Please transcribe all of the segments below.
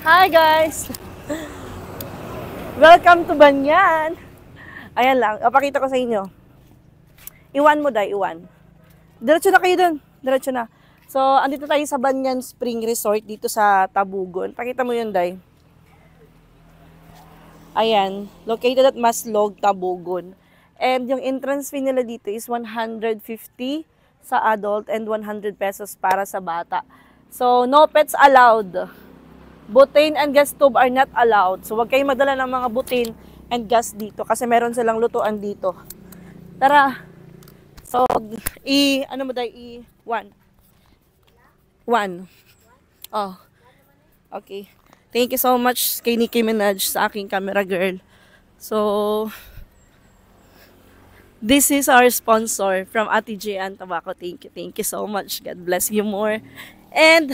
Hi guys! Welcome to Banyan! Ayan lang, papakita ko sa inyo. Iwan mo dahil, iwan. Diretso na kayo dun. Diretso na. So, andito tayo sa Banyan Spring Resort dito sa Tabugon. Pakita mo yun, Day. Ayan, located at Maslog, Tabugon. And yung entrance fee nila dito is 150 sa adult and 100 pesos para sa bata. So, no pets allowed. Butane and gas stove are not allowed. So, wag kayong madala ng mga butane and gas dito kasi meron silang lutuan dito. Tara! So, ano mo dahil? One. Oh, okay. Thank you so much kay Nicki Minaj sa aking camera girl. So, this is our sponsor from Ate Gian Tobacco. Thank you so much. God bless you more. And,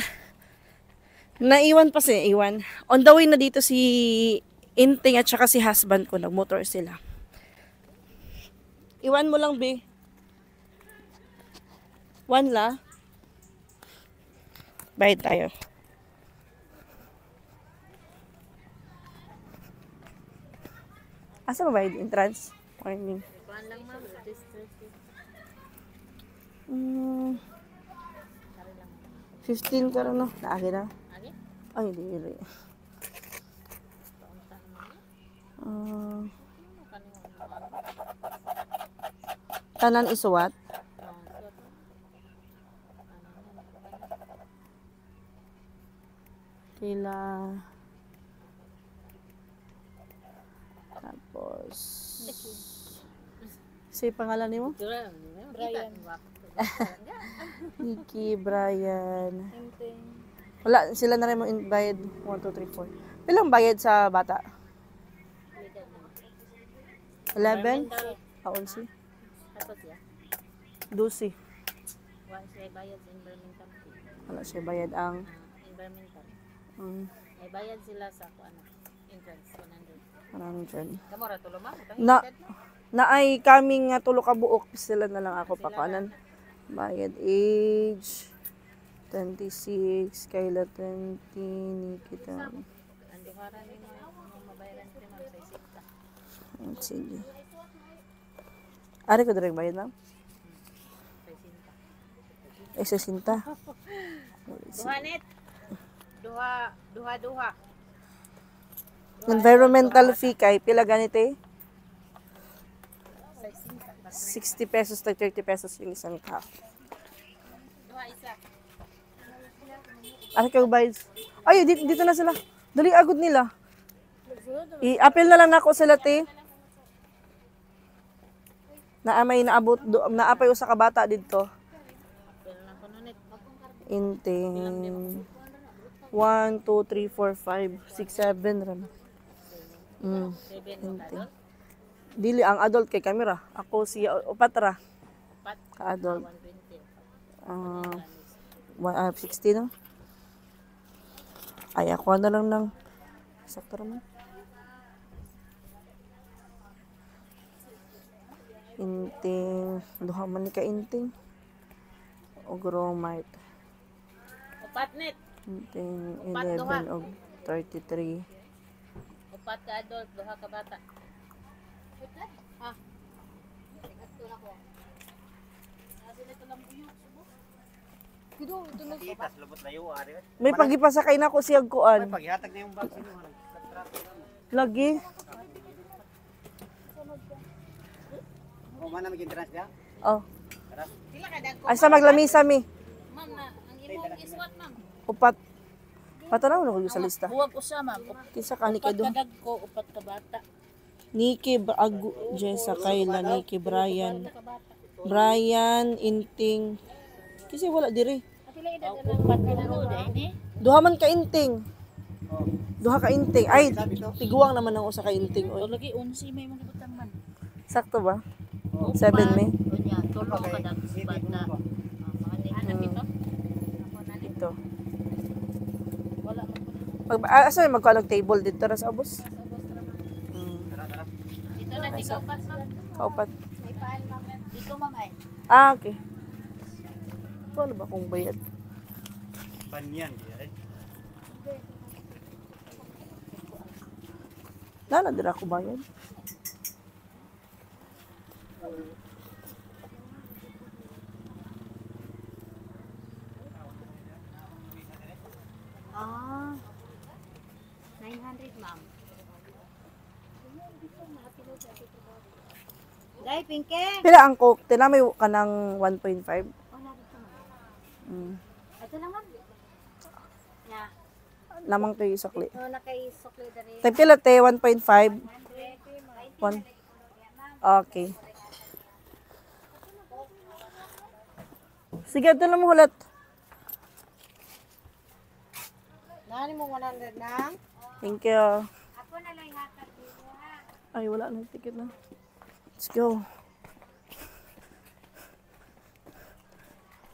naiwan pa si Iwan. On the way na dito si Inting at saka si husband ko. Nagmotor sila. Iwan mo lang, be. One la. Bayad tayo. Asa ba bayad? Entrance? Morning. 15 ka rin, no? Naagi na? Ay, hindi. Tanan isuwat? Kila... Tapos... Say pangalan ni mo? Brian. Nikki, Brian. Wala, sila na rin mo bayad. 1, 2, 3, 4. Pilang bayad sa bata? 11? Aon si? 12. Wala siya bayad sa environmental fee. Wala siya bayad ang... Environmental. May bayad sila sa entrance 100. 100. Kamora tulo ma? Na ay kaming tulo ka buok sila na lang ako pakanan. Bayad age 26, Kayla 20, Nikita. Anduharan ni mo mabayaran ko man sa isita. Sige. Ari ko direct bayad na? Ay, 60. Duha net. Duha. Environmental fee kay pila ganito eh? 60 pesos to 30 pesos yung isang tao. Duha isa. Ari kayo bayad. Ay, dito na sila. Dali agad nila. I-appeal na lang ako sila, te. Naamay naabot, naapay usa ka bata dito. Inting 1, 2, 3, 4, 5, 6, 7 ran. Inting. Dili ang adult kay kamera. Ako si upat ra. Ka adult. 60 no? Ay ako na lang ng sakto naman. Inting, duha man ni ka inting. Ogromite. Upat net. Inting 11 og 33. Upat ka adult, duha ka bata. Ha? May pagipasakay na ko siyag kuan. May paghihatag na yung bag sino. Lagi. O man na mag-entrance dia? Oh. Sila ka dagko. Asa maglamisa mi? Ma'am na, ang imong iswat ma'am. Upat. Patanaw na ko sa lista. Buwag ko siya ma'am. Kisa ka ni kay Upat ka dagko, upat ka bata. Nikki, Jessa, Kayla, Nikki, Brian. Brian, Inting. Kasi wala diri. Upat ka dagko dahil Duha man ka Inting. Duha ka Inting. Ay, tiguang naman ang usa ka Inting. O Oy. lagi 11 may mga butang man. Sakto ba? 7 May. Unya, tulo ka dagko bata. Ano dito? Ito. Wala man. Asa may magkualag table dito ra sa abos? Dito na di kaupat ma'am. Kaupat. May paan ma'am. Dito ma'am ay. Ah, okay. Wala ba kung bayad? Panyan. Naladira ko ba yan? Ah. 900, ma'am. Dai, pinke. Pila ang coke? Tinamay ka ng 1.5? Oh, narito, ma'am. Mm. Ito lang, ma'am. Yeah. Lamang to yung sukli. No, nakaisukli dari. Tay pila te? 1.5? 1. Okay. Sige, ito lang mo hulat. Nani mo 100 na? Thank you. Ako na lang hatag dito, ha. Ay, wala nang ticket na. Let's go.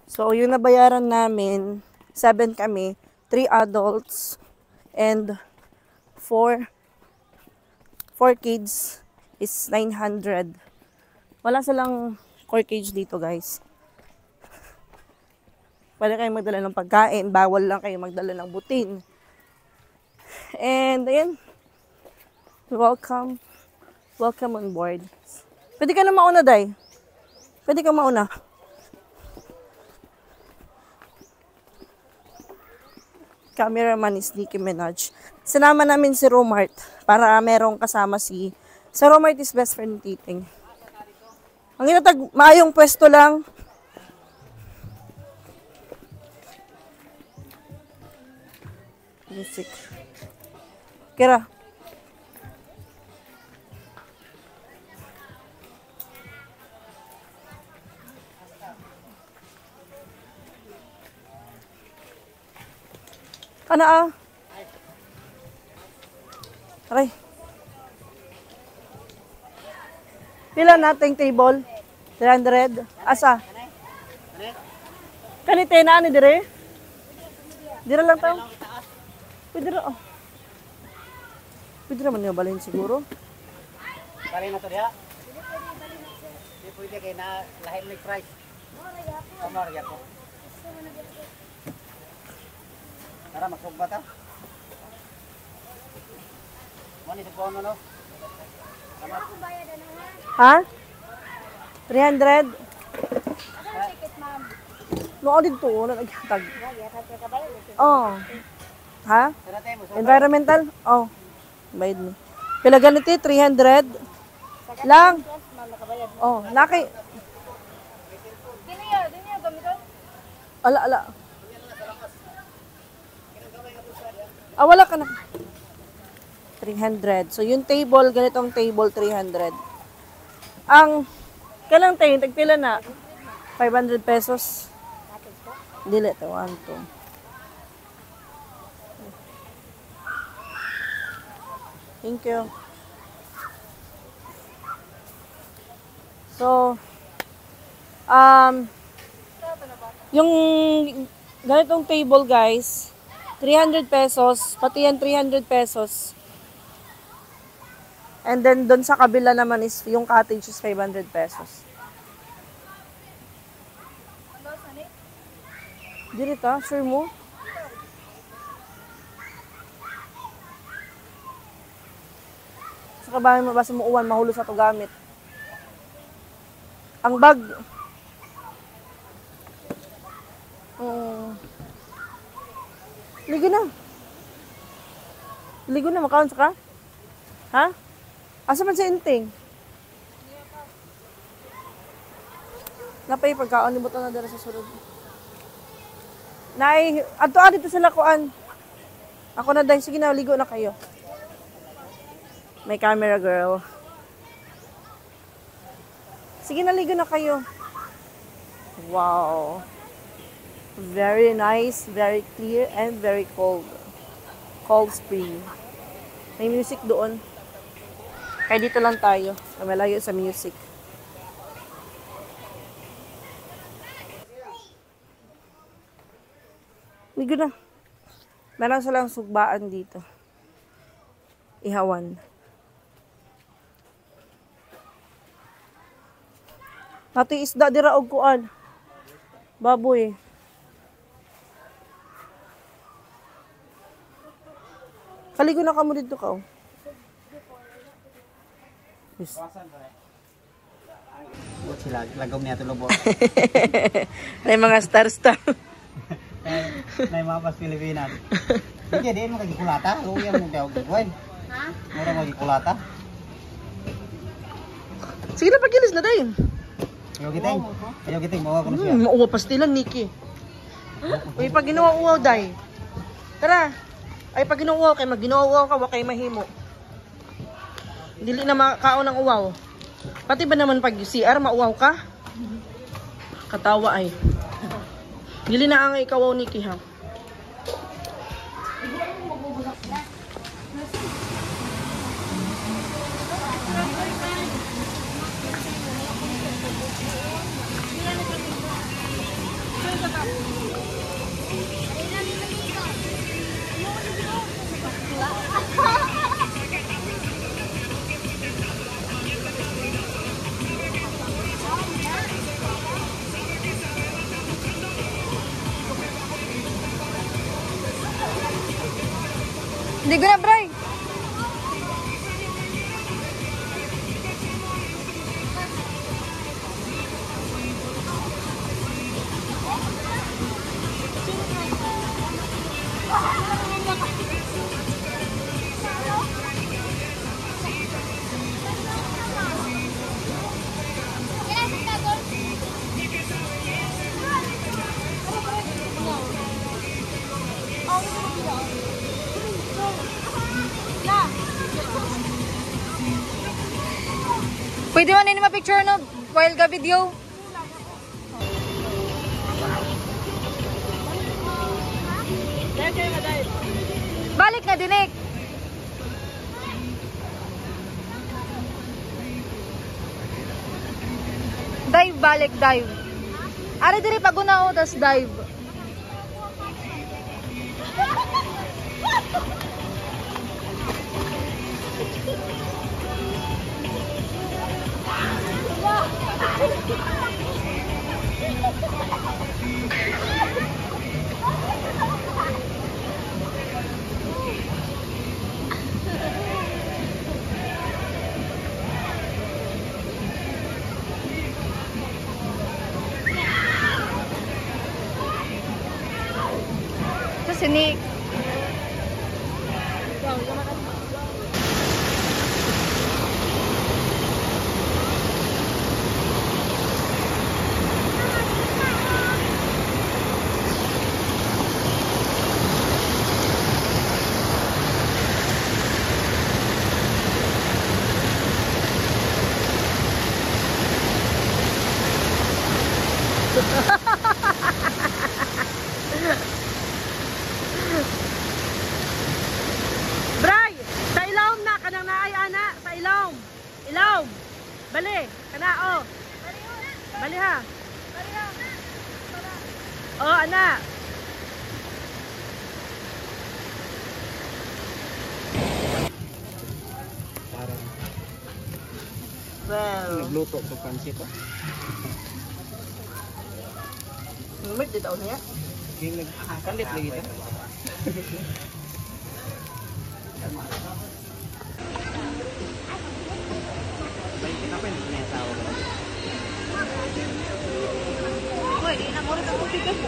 So, yung nabayaran namin, 7 kami, 3 adults, and 4 kids is 900. Wala silang core cage dito, guys. Pwede kayo magdala ng pagkain, bawal lang kayo magdala ng butin. And, ayan, welcome on board. Pwede ka na mauna, Day. Pwede ka mauna. Cameraman is Nicki Minaj. Sinama namin si Romart para merong kasama si Romart is best friend ni Titing. Ang inatag, maayong pwesto lang. Music. Kira. Kana ah. Aray. Pila nating table? 300. Asa? Kanite na ani dire? Dire lang tayo. Pwede ra. Oh. Pwede naman niya balhin siguro. Bali na to diha. Di pwede kay na lahin may price. Kamar ya po. Tara magsugba ta. Mani sa kono no. Tama. Ha? 300? No, dito. Wala naghatag. Oh. Ha? Tara tayo mo. Environmental? Oh. Bayad mo. Pila ganito 300? Lang. Oh, naki. Ala. Ah, wala ka na. 300. So, yung table, ganitong table, 300. Ang, kailang tayo, tagpila na? 500 pesos. Dili, ito, 1, 2. Thank you. So, yung ganitong table, guys, 300 pesos, pati yan 300 pesos. And then, doon sa kabila naman is, yung cottage is 500 pesos. Dirita, sure mo? Sa kabahan mo, basta mo uwan, mahulo sa to gamit. Ang bag. Ligo na. Ligo na, makaon sa ka? Ha? Asa man sa inting? Napay pagkaon, libutan na dara sa sulod. Nay, ato dito sa lakuan. Ako na dahil, sige na, ligo na kayo. May camera girl. Sige na, ligo na kayo. Wow. Very nice, very clear, and very cold. Cold spring. May music doon. Kaya dito lang tayo. Malayo sa music. Ligo na. Meron silang sugbaan dito. Ihawan. Nato isda dira og kuan. Baboy. Kaligo na kamo dito ka. Buat sila lagom niya to lobo. May mga star-star. Nay mapas Pilipinas. Sige din mo kay kulata, luya mo daw gawin. Ha? Mura mo kulata. Sige na, pagilis na din. Ayo giting bawa ko na siya. Mauwa pastilan, Nikki. Uy, pag ginawa-uwaw, day. Tara. Ay, pag ginawa kay mag-ginawa-uwaw ka, wakay mahimo. Dili na makakaon ng uwaw. Pati ba naman pag CR, mauwaw ka? Katawa ay. Dili na ang ikaw, Nikki, ha? Hindi ko na, Bray. Pwede man na ma-picture no while ga video. Balik na dinik. Dive, balik, dive. Ari diri paguna o tas dive. Sini. Bray, sa ilawom na kanang naay ana, sa ilawom. Ilawom. Bali, kana o. Bali ha. Oh, ana. Well, Nagluto sa pansit oh. numit di taon niya. King nagkalit lagi ta. Balik kita pa yung asawa ko. Hoy, di na mo rin ako tigas.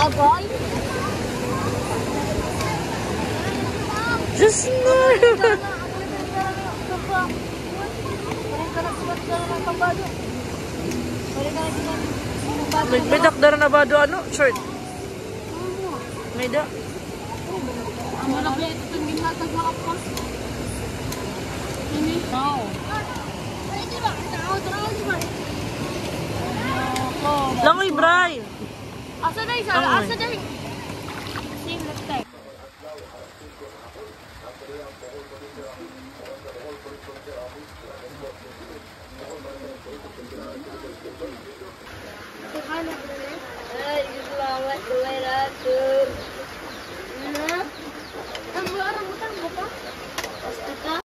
Aboy? Just no. May dakdara na ba do ano? Short. May dak. Ang malaki ito itong ginhatag na kapos. Ini? Oo. Ay, di ba? Di ba? Langoy, Bray. Asa na isa? Asa na rin? Same left time. Ay, selamat, Ratu.